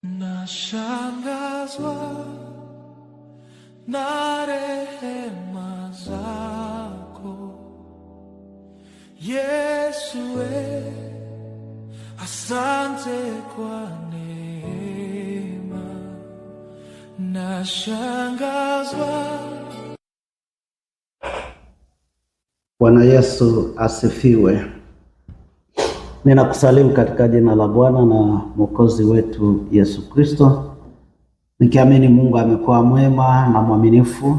Nashangazwa na rehema zako Yesu, asante kwa neema. Nashangazwa. Bwana Yesu asifiwe. Ninakusalimu katika jina la Bwana na Mwokozi wetu Yesu Kristo, nikiamini Mungu amekuwa mwema na mwaminifu,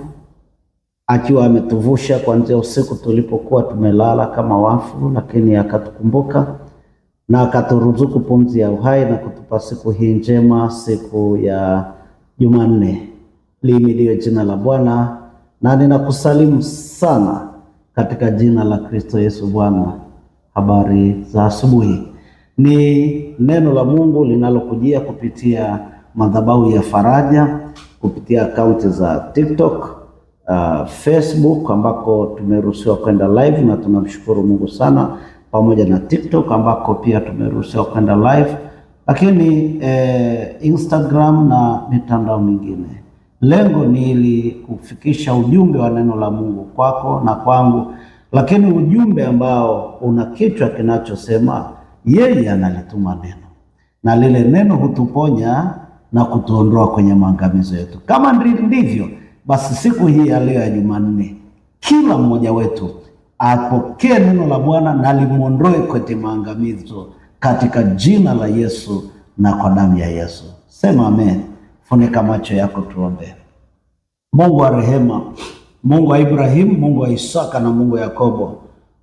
akiwa ametuvusha kuanzia usiku tulipokuwa tumelala kama wafu, lakini akatukumbuka na akaturuzuku pumzi ya uhai na kutupa siku hii njema, siku ya Jumanne. Lihimidiwe jina la Bwana, na ninakusalimu sana katika jina la Kristo Yesu Bwana. Habari za asubuhi. Ni neno la Mungu linalokujia kupitia madhabahu ya Faraja, kupitia akaunti za TikTok, Facebook ambako tumeruhusiwa kwenda live, na tunamshukuru Mungu sana, pamoja na TikTok ambako pia tumeruhusiwa kwenda live, lakini Instagram na mitandao mingine. Lengo ni ili kufikisha ujumbe wa neno la Mungu kwako na kwangu, lakini ujumbe ambao una kichwa kinachosema yeye analituma neno, na lile neno hutuponya na kutuondoa kwenye maangamizo yetu. Kama ndivyo, basi siku hii ya leo ya Jumanne, kila mmoja wetu apokee neno la Bwana na limuondoe kwenye maangamizo katika jina la Yesu na kwa damu ya Yesu. Sema amen. Funika macho yako tuombe. Mungu wa rehema, Mungu wa Ibrahimu, Mungu wa Isaka na Mungu wa Yakobo,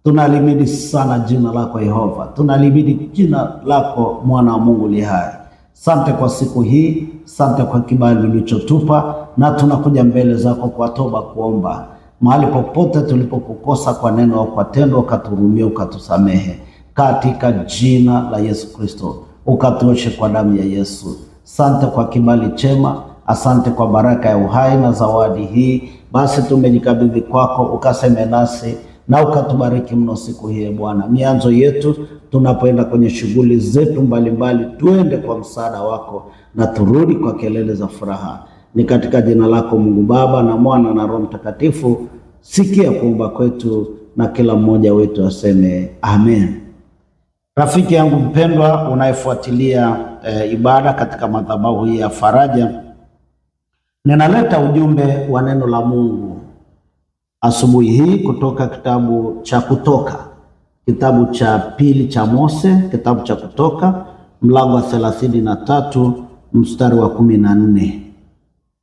tunalimidi sana jina lako Yehova, tunalimidi jina lako mwana wa Mungu li hai. Asante kwa siku hii, asante kwa kibali ulichotupa, na tunakuja mbele zako kwa toba kuomba mahali popote tulipokukosa kwa neno au kwa tendo, ukaturumia, ukatusamehe katika jina la Yesu Kristo, ukatuoshe kwa damu ya Yesu. Asante kwa kibali chema, asante kwa baraka ya uhai na zawadi hii. Basi tumejikabidhi kwako, ukaseme nasi na ukatubariki mno siku hii Bwana. Mianzo yetu tunapoenda kwenye shughuli zetu mbalimbali, tuende kwa msaada wako na turudi kwa kelele za furaha. Ni katika jina lako Mungu Baba na Mwana na Roho Mtakatifu. Sikia kuomba kwetu, na kila mmoja wetu aseme amen. Rafiki yangu mpendwa unayefuatilia ibada katika madhabahu hii ya Faraja, ninaleta ujumbe wa neno la Mungu asubuhi hii kutoka kitabu cha Kutoka, kitabu cha pili cha Mose, kitabu cha Kutoka mlango wa 33 mstari wa 14.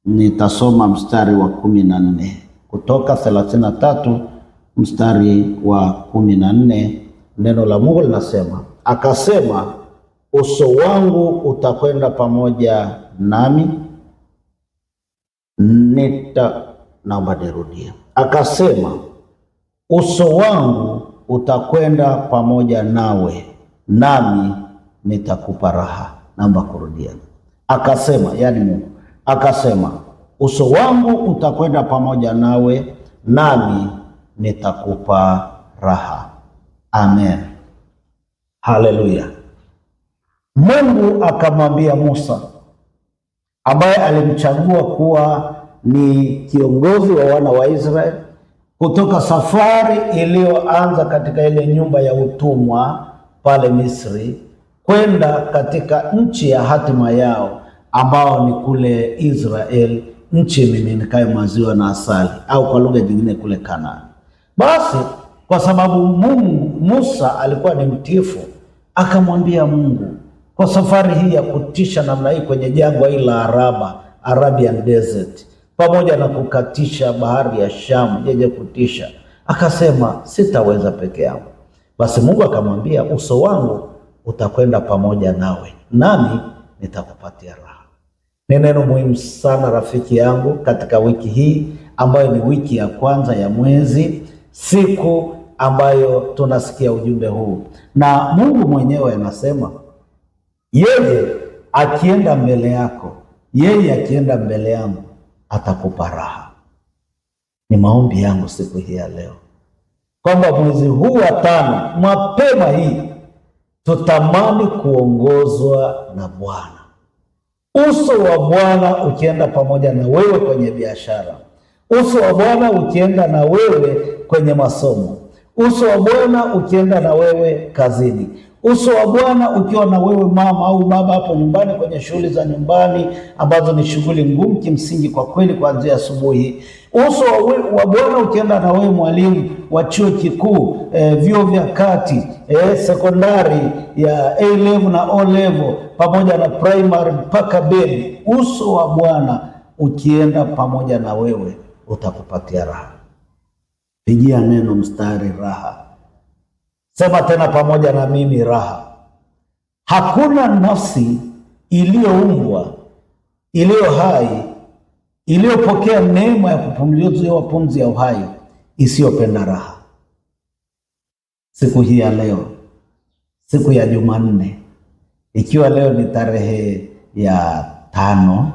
Nitasoma mstari wa 14. Kutoka 33 mstari wa 14. Neno la Mungu linasema, akasema, uso wangu utakwenda pamoja nami. Naomba nirudie. Akasema, uso wangu utakwenda pamoja nawe, nami nitakupa raha. Naomba kurudia. Akasema, yani Mungu akasema, uso wangu utakwenda pamoja nawe, nami nitakupa raha. Amen. Haleluya. Mungu akamwambia Musa, ambaye alimchagua kuwa ni kiongozi wa wana wa Israeli kutoka safari iliyoanza katika ile nyumba ya utumwa pale Misri kwenda katika nchi ya hatima yao, ambao ni kule Israeli, nchi imiminikayo maziwa na asali, au kwa lugha nyingine kule Kanaani. Basi kwa sababu Musa alikuwa ni mtiifu, akamwambia Mungu, kwa safari hii ya kutisha namna hii kwenye jangwa hili la Arabian Desert, pamoja na kukatisha bahari ya Shamu yenye kutisha, akasema sitaweza peke yangu. Basi Mungu akamwambia, uso wangu utakwenda pamoja nawe, nami nitakupatia raha. Ni neno muhimu sana rafiki yangu katika wiki hii ambayo ni wiki ya kwanza ya mwezi, siku ambayo tunasikia ujumbe huu. Na Mungu mwenyewe anasema yeye akienda mbele yako, yeye akienda mbele yangu, atakupa raha. Ni maombi yangu siku hii ya leo kwamba mwezi huu wa 5 mapema hii tutamani kuongozwa na Bwana. Uso wa Bwana ukienda pamoja na wewe kwenye biashara, uso wa Bwana ukienda na wewe kwenye masomo, uso wa Bwana ukienda na wewe kazini, uso wa Bwana ukiwa na wewe mama au baba hapo nyumbani kwenye shughuli za nyumbani ambazo ni shughuli ngumu kimsingi kwa kweli kuanzia asubuhi. Uso wa Bwana ukienda na wewe mwalimu wa chuo kikuu, vyuo vya kati, sekondari ya A level na O level pamoja na primary mpaka baby. Uso wa Bwana ukienda pamoja na wewe utakupatia raha. Pigia neno mstari raha. Sema tena pamoja na mimi raha. Hakuna nafsi iliyoumbwa, iliyo hai, iliyopokea neema ya kupumzishwa pumzi ya uhai isiyopenda raha. Siku hii ya leo, siku ya Jumanne, ikiwa leo ni tarehe ya 5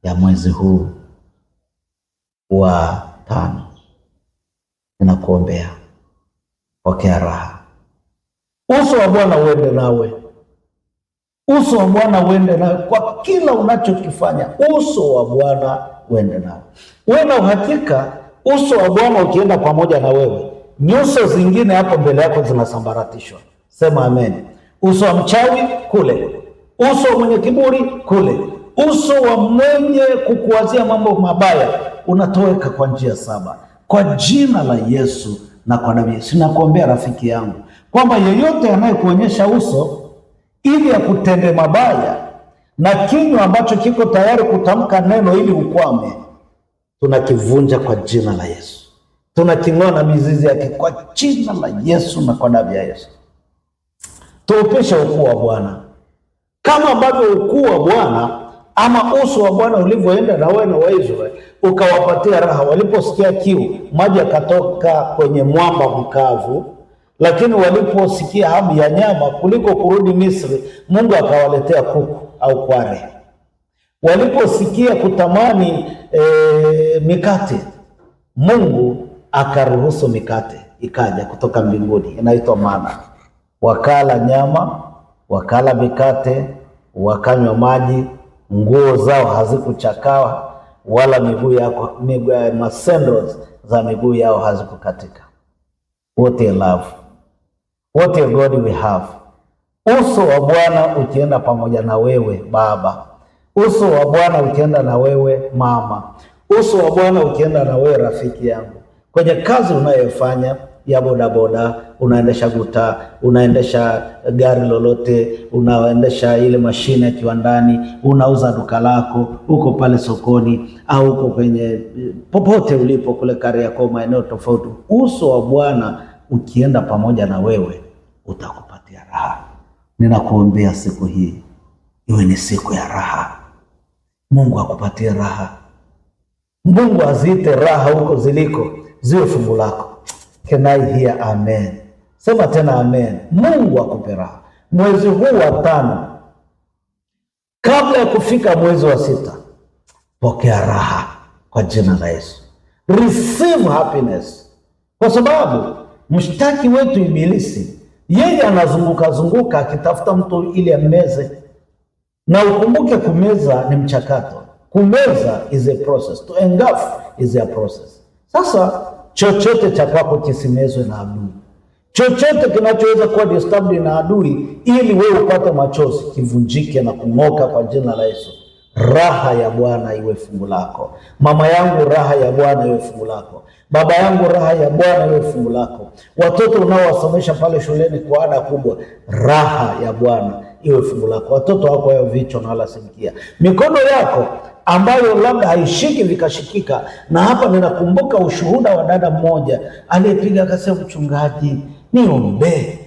ya mwezi huu wa 5, ninakuombea pokea raha. Uso wa Bwana uende nawe. Uso wa Bwana uende nawe kwa kila unachokifanya. Uso wa Bwana uende nawe. Uwe na uhakika uso wa Bwana ukienda pamoja na wewe, nyuso zingine hapo mbele yako zinasambaratishwa. Sema amen. Uso wa mchawi kule, uso wa mwenye kiburi kule, uso wa mwenye kukuwazia mambo mabaya unatoweka kwa njia 7 kwa jina la Yesu na kwa damu. Sinakuombea rafiki yangu kwamba yeyote anayekuonyesha uso ili akutende mabaya na kinywa ambacho kiko tayari kutamka neno ili ukwame, tunakivunja kwa jina la Yesu. Tunaking'oa na mizizi yake kwa jina la Yesu na kwa damu ya Yesu. Tuupishe ukuu wa Bwana kama ambavyo ukuu wa Bwana ama uso wa Bwana ulivyoenda na wana wa Israeli ukawapatia raha. Waliposikia kiu, maji yakatoka kwenye mwamba mkavu. Lakini waliposikia hamu ya nyama kuliko kurudi Misri, Mungu akawaletea kuku au kware. Waliposikia kutamani mikate, Mungu akaruhusu mikate ikaja kutoka mbinguni, inaitwa mana. Wakala nyama, wakala mikate, wakanywa maji, nguo zao hazikuchakawa wala masendros za miguu yao hazikukatika. What a love. What a God we have. Uso wa Bwana ukienda pamoja na wewe baba. Uso wa Bwana ukienda na wewe mama. Uso wa Bwana ukienda na wewe rafiki yangu. Kwenye kazi unayofanya ya bodaboda, unaendesha guta, unaendesha gari lolote, unaendesha ile mashine ya kiwandani, unauza duka lako, uko pale sokoni au uko kwenye popote ulipo kule Kariakoo, maeneo tofauti. Uso wa Bwana ukienda pamoja na wewe utakupatia raha. Ninakuombea siku hii iwe ni siku ya raha. Mungu akupatie raha. Mungu aziite raha huko ziliko ziwe fungu lako. Can I hear amen? Sema tena amen. Mungu akupe raha. Mwezi huu wa 5 kabla ya kufika mwezi wa 6, pokea raha kwa jina la Yesu. Receive happiness. Kwa sababu mshtaki wetu Ibilisi, yeye anazunguka akitafuta mtu ili ammeze. Na ukumbuke kumeza ni mchakato. Kumeza is a process. To engulf is a process. Sasa chochote cha kwako kisimezwe na adui. Chochote kinachoweza kuwa disturbed na adui ili wewe upate machozi kivunjike na kung'oka kwa jina la Yesu. Raha ya Bwana iwe fungu lako. Mama yangu, raha ya Bwana iwe fungu lako. Baba yangu, raha ya Bwana iwe fungu lako. Watoto unaowasomesha pale shuleni kwa ada kubwa, raha ya Bwana iwe fungu lako. Watoto wako wao vichwa na wala simkia. Mikono yako ambayo labda haishiki vikashikika. Na hapa ninakumbuka ushuhuda wa dada mmoja aliyepiga akasema, mchungaji niombe.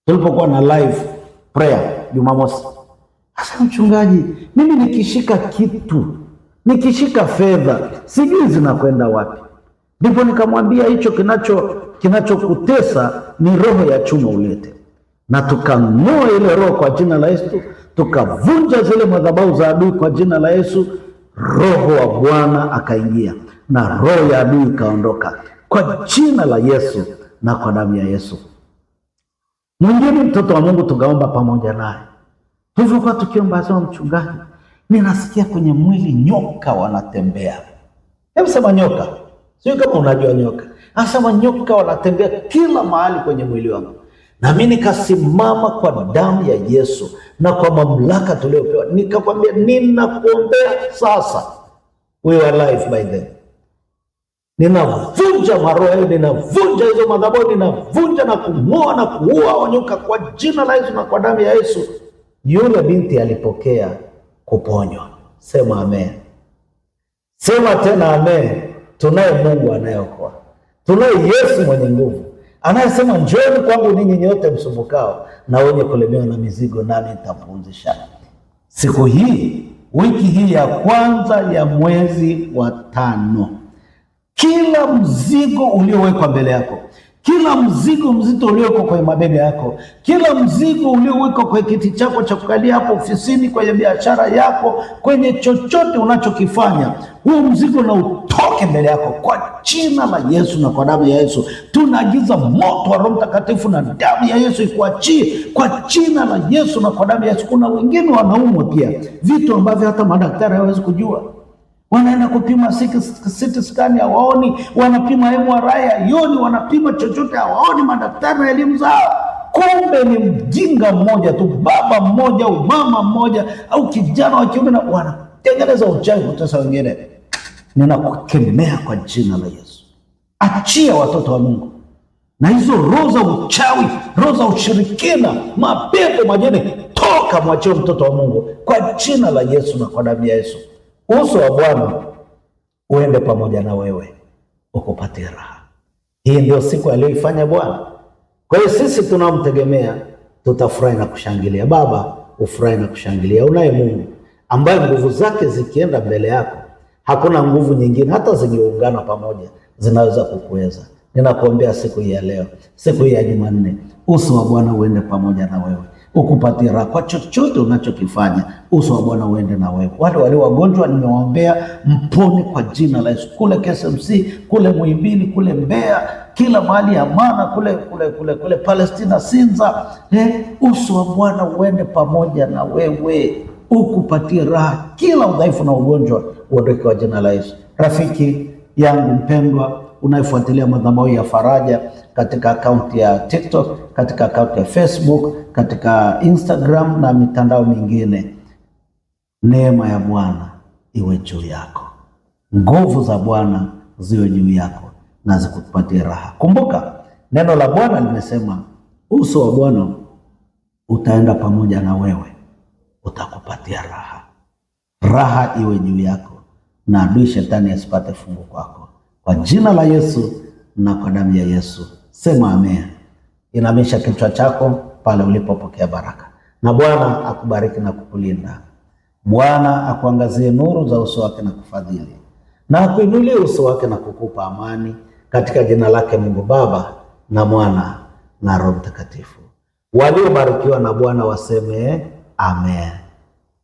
Tulipokuwa na live prayer Jumamosi, asa mchungaji, mimi nikishika kitu, nikishika fedha, sijui zinakwenda wapi. Ndipo nikamwambia hicho kinachokutesa ni roho ya chuma ulete. Na tukang'oa ile roho kwa jina la Yesu, tukavunja zile madhabahu za adui kwa jina la Yesu. Roho wa Bwana akaingia na roho ya adui ikaondoka kwa jina la Yesu na kwa damu ya Yesu. Mwingine mtoto wa Mungu tukaomba pamoja naye. Tulivyokuwa tukiomba, asema mchungaji, ninasikia kwenye mwili nyoka wanatembea. Hebu sema nyoka. Sio kama unajua nyoka. Anasema nyoka wanatembea kila mahali kwenye mwili wangu. Na mimi nikasimama kwa damu ya Yesu na kwa mamlaka tuliyopewa, nikakwambia ninakuombea sasa. We are alive by then. Ninavunja maroho, ninavunja hizo madhabahu, ninavunja na kung'oa na kuua nyoka kwa jina la Yesu na kwa damu ya Yesu. Yule binti alipokea kuponywa. Sema amen. Sema tena amen. Tunaye Mungu anayeokoa. Tunaye Yesu mwenye nguvu, anayesema njooni kwangu ninyi nyote msumbukao na wenye kulemewa na mizigo, nami nitapumzisha. Siku hii, wiki hii ya kwanza ya mwezi wa 5, kila mzigo uliowekwa mbele yako, kila mzigo mzito uliowekwa kwenye mabega yako, kila mzigo uliowekwa kwenye kiti chako cha kukalia hapo ofisini, kwenye biashara yako, kwenye chochote unachokifanya, huo mzigo na utoke mbele yako kwa jina la Yesu na kwa damu ya Yesu. Tunaagiza moto wa Roho Mtakatifu na damu ya Yesu ikuachie kwa jina la Yesu na kwa damu ya Yesu. Kuna wengine wanaumwa pia vitu ambavyo hata madaktari hawezi kujua. Wanaenda kupima CT scan hawaoni, wanapima MRI haioni, wanapima chochote hawaoni, madaktari na elimu zao. Kumbe ni mjinga mmoja tu, baba mmoja au mama mmoja au kijana wa kiume, na wanatengeneza uchawi kutesa wengine. Ninakukemea kwa jina la Yesu. Achia watoto wa Mungu na hizo roho za uchawi, roho za ushirikina, mapepo majini, toka, mwachie mtoto wa Mungu kwa jina la Yesu na kwa damu ya Yesu. Uso wa Bwana uende pamoja na wewe, ukupatie raha. Hii ndio siku aliyoifanya Bwana. Kwa hiyo sisi tunamtegemea, tutafurahi na kushangilia. Baba, ufurahi na kushangilia. Unaye Mungu ambaye nguvu zake zikienda mbele yako, hakuna nguvu nyingine hata zingeungana pamoja zinaweza kukuweza. Ninakuombea siku hii ya leo, siku hii ya Jumanne, uso wa Bwana uende pamoja na wewe, ukupatie raha kwa chochote unachokifanya. Uso wa Bwana uende na wewe. Wale walio wagonjwa nimewaombea mpone kwa jina la Yesu. Kule KSMC, kule Muhimbili, kule Mbeya, kila mahali ya Amana, kule Palestina, Sinza, uso wa Bwana uende pamoja na wewe, ukupatie raha. Kila udhaifu na ugonjwa uondoke kwa jina la Yesu. Rafiki yangu mpendwa, unayefuatilia madhabahu ya Faraja katika akaunti ya TikTok, katika akaunti ya Facebook, katika Instagram na mitandao mingine, neema ya Bwana iwe juu yako, nguvu za Bwana ziwe juu yako na zikupatie raha. Kumbuka neno la Bwana limesema uso wa Bwana utaenda pamoja na wewe, utakupatia raha. Raha iwe juu yako na adui shetani asipate fungu kwako, kwa jina la Yesu na kwa damu ya Yesu. Sema amen. Inamisha kichwa chako pale ulipopokea baraka, na Bwana akubariki na kukulinda. Bwana akuangazie nuru za uso wake na kufadhili, na akuinulie uso wake na kukupa amani, katika jina lake Mungu Baba na Mwana na Roho Mtakatifu. Waliobarikiwa na Bwana waseme amen.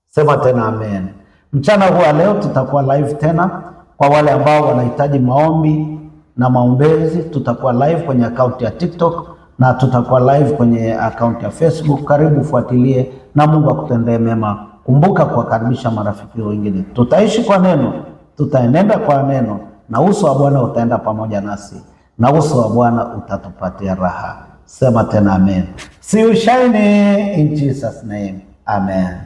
Sema tena amen. Mchana huu leo tutakuwa live tena. Kwa wale ambao wanahitaji maombi na maombezi, tutakuwa live kwenye akaunti ya TikTok na tutakuwa live kwenye akaunti ya Facebook. Karibu fuatilie na Mungu akutendee mema. Kumbuka kuwakaribisha marafiki wengine. Tutaishi kwa neno, tutaenenda kwa neno, na uso wa Bwana utaenda pamoja nasi, na uso wa Bwana utatupatia raha. Sema tena amen. See you shining in Jesus name. Amen.